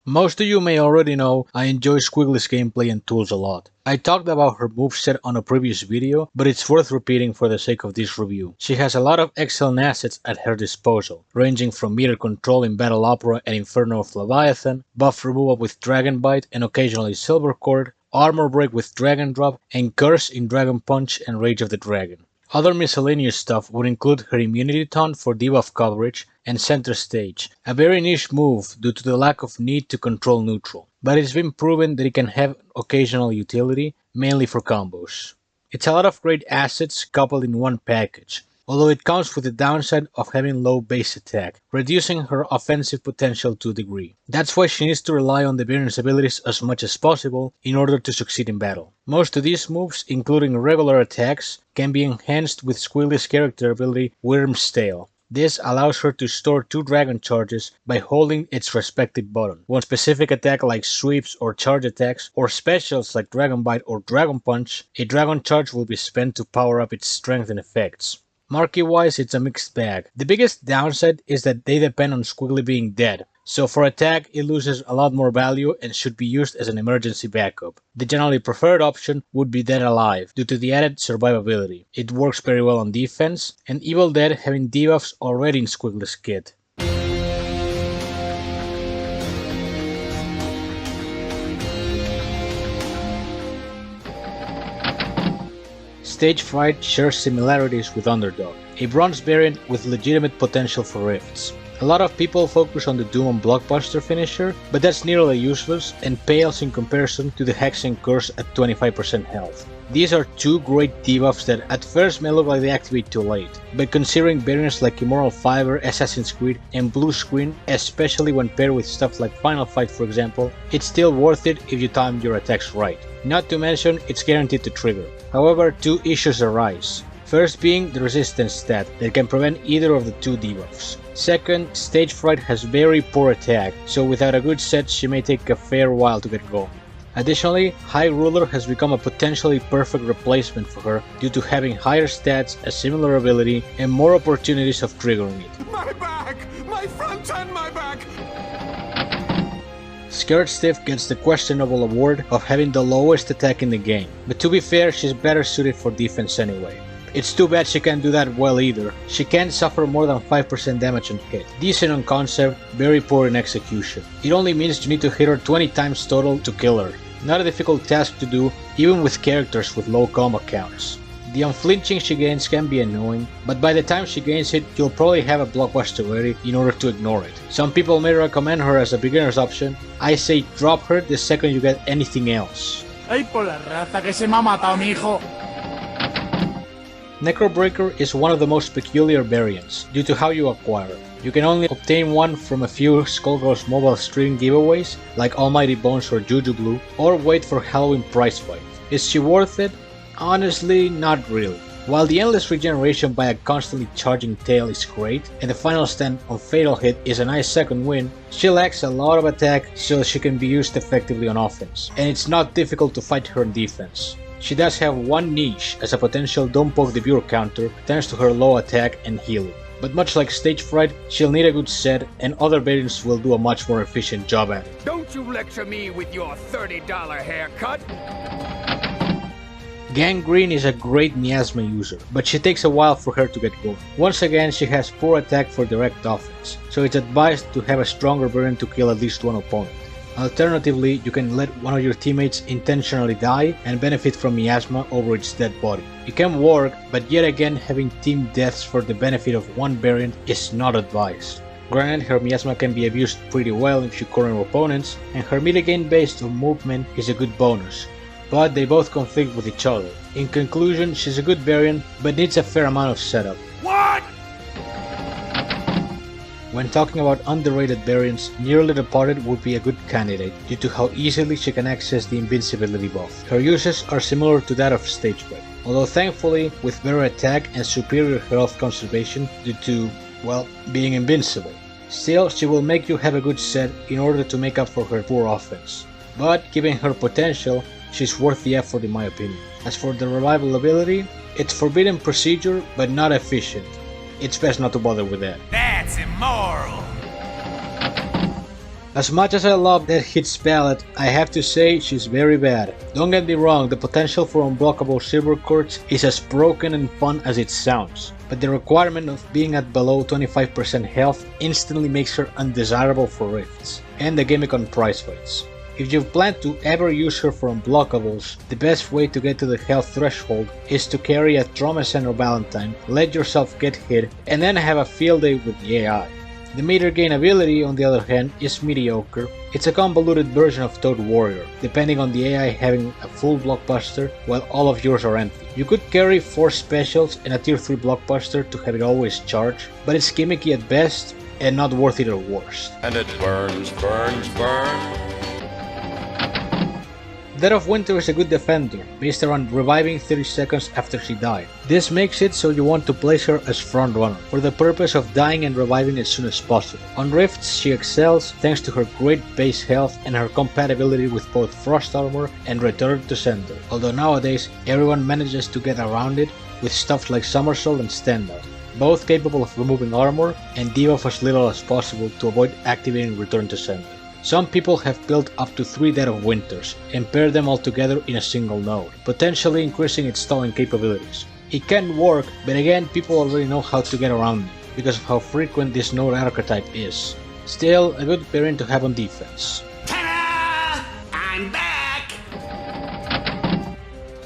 Most of you may already know I enjoy Squigly's gameplay and tools a lot. I talked about her moveset on a previous video, but it's worth repeating for the sake of this review. She has a lot of excellent assets at her disposal, ranging from meter control in Battle Opera and Inferno of Leviathan, buff removal with Dragon Bite and occasionally Silver Cord, armor break with Dragon Drop, and curse in Dragon Punch and Rage of the Dragon. Other miscellaneous stuff would include her immunity taunt for debuff coverage and center stage, a very niche move due to the lack of need to control neutral, but it's been proven that it can have occasional utility, mainly for combos. It's a lot of great assets coupled in one package, although it comes with the downside of having low base attack, reducing her offensive potential to a degree. That's why she needs to rely on the variant's abilities as much as possible in order to succeed in battle. Most of these moves, including regular attacks, can be enhanced with Squigly's character ability Wyrm's Tail. This allows her to store 2 dragon charges by holding its respective button. One specific attack like sweeps or charge attacks, or specials like Dragon Bite or Dragon Punch, a dragon charge will be spent to power up its strength and effects. Marquee wise, it's a mixed bag. The biggest downside is that they depend on Squigly being dead, so for attack it loses a lot more value and should be used as an emergency backup. The generally preferred option would be Dead Alive, due to the added survivability. It works very well on defense, and Evil Dead having debuffs already in Squigly's kit. Stage Fright shares similarities with Underdog, a bronze variant with legitimate potential for rifts. A lot of people focus on the Doom and Blockbuster finisher, but that's nearly useless and pales in comparison to the Hex and Curse at 25% health. These are 2 great debuffs that at first may look like they activate too late, but considering variants like Immoral Fiber, Assassin's Creed, and Blue Screen, especially when paired with stuff like Final Fight for example, it's still worth it if you time your attacks right. Not to mention, it's guaranteed to trigger. However, 2 issues arise. First being the resistance stat that can prevent either of the 2 debuffs. Second, Stage Fright has very poor attack, so without a good set she may take a fair while to get going. Additionally, High Ruler has become a potentially perfect replacement for her due to having higher stats, a similar ability, and more opportunities of triggering it. My back! My front and my back! Scared Stiff gets the questionable award of having the lowest attack in the game, but to be fair, she's better suited for defense anyway. It's too bad she can't do that well either. She can't suffer more than 5% damage on hit. Decent on concept, very poor in execution. It only means you need to hit her 20 times total to kill her. Not a difficult task to do, even with characters with low combo counts. The unflinching she gains can be annoying, but by the time she gains it, you'll probably have a blockbuster ready in order to ignore it. Some people may recommend her as a beginner's option. I say drop her the second you get anything else. Ay, por la raza que se me ha matado mi hijo. Necrobreaker is one of the most peculiar variants, due to how you acquire it. You can only obtain one from a few Skullgirls mobile stream giveaways, like Almighty Bones or Juju Blue, or wait for Halloween prize fight. Is she worth it? Honestly, not really. While the endless regeneration by a constantly charging tail is great, and the final stand on Fatal Hit is a nice second win, she lacks a lot of attack so she can be used effectively on offense, and it's not difficult to fight her in defense. She does have one niche as a potential Don't Poke the Viewer counter thanks to her low attack and healing. But much like Stage Fright, she'll need a good set and other variants will do a much more efficient job at it. Don't you lecture me with your $30 haircut! Gangrene is a great Miasma user, but she takes a while for her to get going. Once again, she has poor attack for direct offense, so it's advised to have a stronger variant to kill at least one opponent. Alternatively, you can let one of your teammates intentionally die and benefit from Miasma over its dead body. It can work, but yet again having team deaths for the benefit of one variant is not advised. Granted, her Miasma can be abused pretty well if you corner opponents, and her mitigate based on movement is a good bonus, but they both conflict with each other. In conclusion, she's a good variant, but needs a fair amount of setup. What? When talking about underrated variants, Nearly Departed would be a good candidate due to how easily she can access the invincibility buff. Her uses are similar to that of Stage Fright, although thankfully with better attack and superior health conservation due to, well, being invincible. Still, she will make you have a good set in order to make up for her poor offense. But given her potential, she's worth the effort in my opinion. As for the revival ability, it's forbidden procedure but not efficient. It's best not to bother with that. That's immoral! As much as I love that hit's palette, I have to say she's very bad. Don't get me wrong, the potential for unblockable silver quartz is as broken and fun as it sounds, but the requirement of being at below 25% health instantly makes her undesirable for rifts, and the gimmick on prize fights. If you plan to ever use her for unblockables, the best way to get to the health threshold is to carry a Trauma Center Valentine, let yourself get hit, and then have a field day with the AI. The meter gain ability, on the other hand, is mediocre. It's a convoluted version of Toad Warrior, depending on the AI having a full blockbuster while all of yours are empty. You could carry 4 specials and a tier 3 blockbuster to have it always charge, but it's gimmicky at best and not worth it at worst. And it burns, burns, burns. Dead of Winter is a good defender, based around reviving 30 seconds after she died. This makes it so you want to place her as front runner, for the purpose of dying and reviving as soon as possible. On Rifts she excels thanks to her great base health and her compatibility with both Frost Armor and Return to Sender, although nowadays everyone manages to get around it with stuff like Somersault and Standout, both capable of removing armor and debuff as little as possible to avoid activating Return to Sender. Some people have built up to 3 Dead of Winters and paired them all together in a single node, potentially increasing its stalling capabilities. It can work, but again people already know how to get around it, because of how frequent this node archetype is. Still, a good pairing to have on defense. Ta-da! I'm back!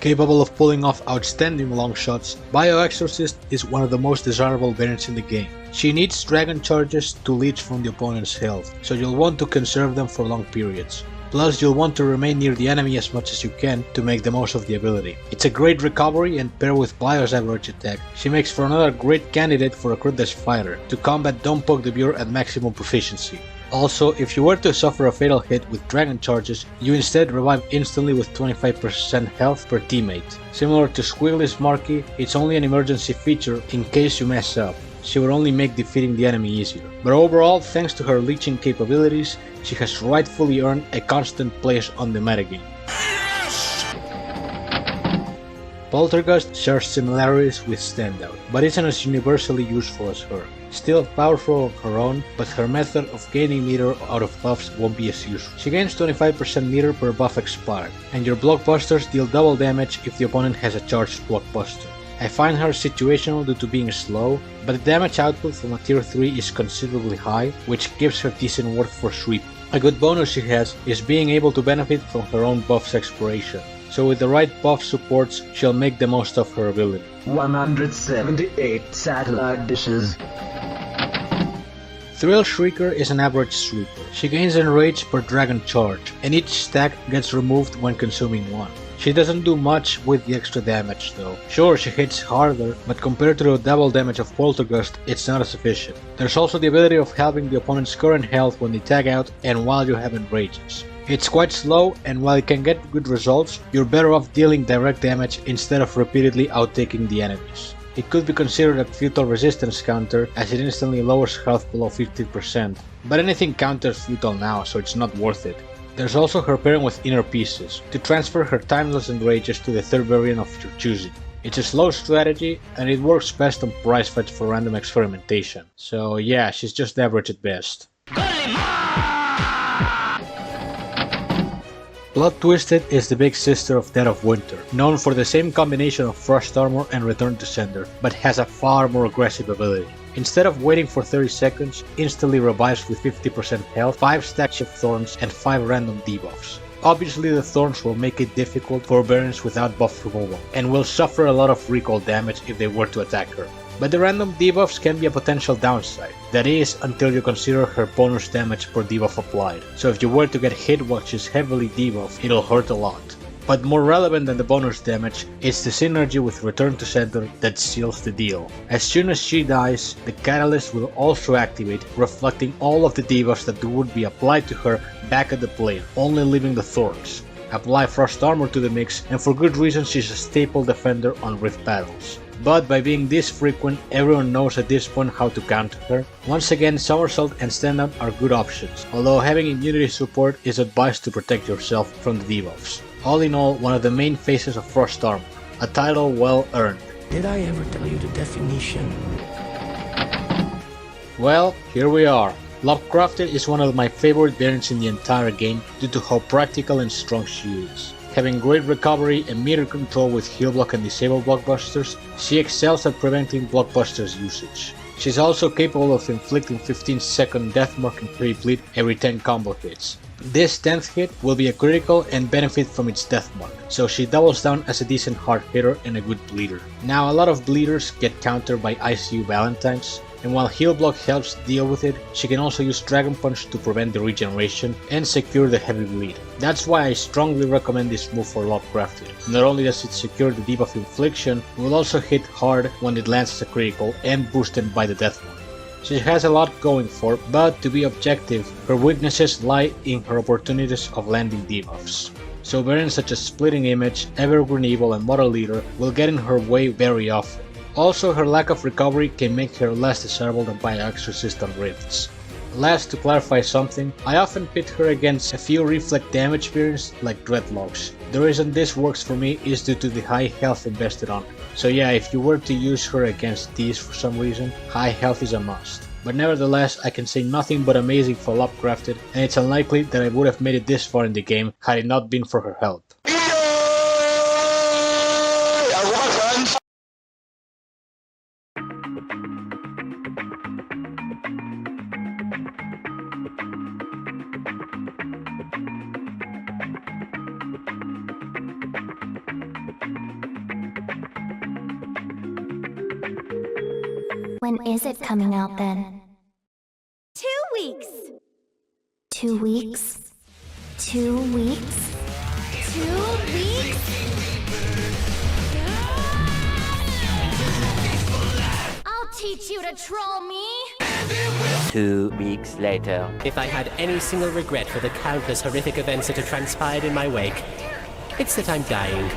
Capable of pulling off outstanding long shots, Bio-Exorcist is one of the most desirable variants in the game. She needs dragon charges to leech from the opponent's health, so you'll want to conserve them for long periods. Plus, you'll want to remain near the enemy as much as you can to make the most of the ability. It's a great recovery, and paired with Bio's average attack, she makes for another great candidate for a crit dash fighter to combat Don't Poke the Bear at maximum proficiency. Also, if you were to suffer a fatal hit with dragon charges, you instead revive instantly with 25% health per teammate. Similar to Squigly's Marquee, it's only an emergency feature in case you mess up. She will only make defeating the enemy easier. But overall, thanks to her leeching capabilities, she has rightfully earned a constant place on the metagame. Poltergust shares similarities with Standout, but isn't as universally useful as her. Still powerful on her own, but her method of gaining meter out of buffs won't be as useful. She gains 25% meter per buff expired, and your blockbusters deal double damage if the opponent has a charged blockbuster. I find her situational due to being slow, but the damage output from a tier 3 is considerably high, which gives her decent worth for sweep. A good bonus she has is being able to benefit from her own buff's expiration, so with the right buff supports, she'll make the most of her ability. 178 satellite dishes. Thrill Shrieker is an average sweeper. She gains enrage per dragon charge, and each stack gets removed when consuming one. She doesn't do much with the extra damage though. Sure, she hits harder, but compared to the double damage of Poltergust, it's not as efficient. There's also the ability of halving the opponent's current health when they tag out and while you have enrages. It's quite slow, and while it can get good results, you're better off dealing direct damage instead of repeatedly outtaking the enemies. It could be considered a futile resistance counter, as it instantly lowers health below 50%, but anything counters futile now, so it's not worth it. There's also her pairing with inner pieces, to transfer her timeless enrages to the third variant of your choosing. It's a slow strategy, and it works best on prize fights for random experimentation, so yeah, she's just average at best. Blood Twisted is the big sister of Dead of Winter, known for the same combination of Frost Armor and Return to Sender, but has a far more aggressive ability. Instead of waiting for 30 seconds, instantly revives with 50% health, 5 stacks of thorns, and 5 random debuffs. Obviously the thorns will make it difficult for variants without buff removal, and will suffer a lot of recall damage if they were to attack her. But the random debuffs can be a potential downside, that is, until you consider her bonus damage per debuff applied, so if you were to get hit while she's heavily debuffed, it'll hurt a lot. But more relevant than the bonus damage is the synergy with Return to Sender that seals the deal. As soon as she dies, the Catalyst will also activate, reflecting all of the debuffs that would be applied to her back at the player, only leaving the thorns. Apply Frost Armor to the mix, and for good reason she's a staple defender on Rift battles. But by being this frequent, everyone knows at this point how to counter her. Once again, Somersault and Standout are good options, although having immunity support is advised to protect yourself from the debuffs. All in all, one of the main faces of Frost Armor, a title well earned. Did I ever tell you the definition? Well, here we are. Lovecrafted is one of my favorite variants in the entire game due to how practical and strong she is. Having great recovery and meter control with heal block and disable blockbusters, she excels at preventing blockbusters usage. She's also capable of inflicting 15-second death mark and free bleed every 10 combo hits. This 10th hit will be a critical and benefit from its death mark, so she doubles down as a decent hard hitter and a good bleeder. Now a lot of bleeders get countered by ICU Valentines, and while heal block helps deal with it, she can also use Dragon Punch to prevent the regeneration and secure the heavy bleed. That's why I strongly recommend this move for Lovecrafted. Not only does it secure the debuff infliction, it will also hit hard when it lands as a critical and boosted by the death mark. She has a lot going for, but to be objective, her weaknesses lie in her opportunities of landing debuffs. So variants such as Splitting Image, Evergreen Evil and Model Leader will get in her way very often. Also, her lack of recovery can make her less desirable than Bio-Exorcist on Rifts. Last, to clarify something, I often pit her against a few reflect damage variants like Dreadlocks. The reason this works for me is due to the high health invested on her. So yeah, if you were to use her against these for some reason, high health is a must. But nevertheless, I can say nothing but amazing for Lovecrafted, and it's unlikely that I would have made it this far in the game had it not been for her help. When is it coming out then? 2 weeks. 2 weeks? 2 weeks? 2 weeks? I'll teach you to troll me. 2 weeks later. If I had any single regret for the countless horrific events that have transpired in my wake, it's that I'm dying.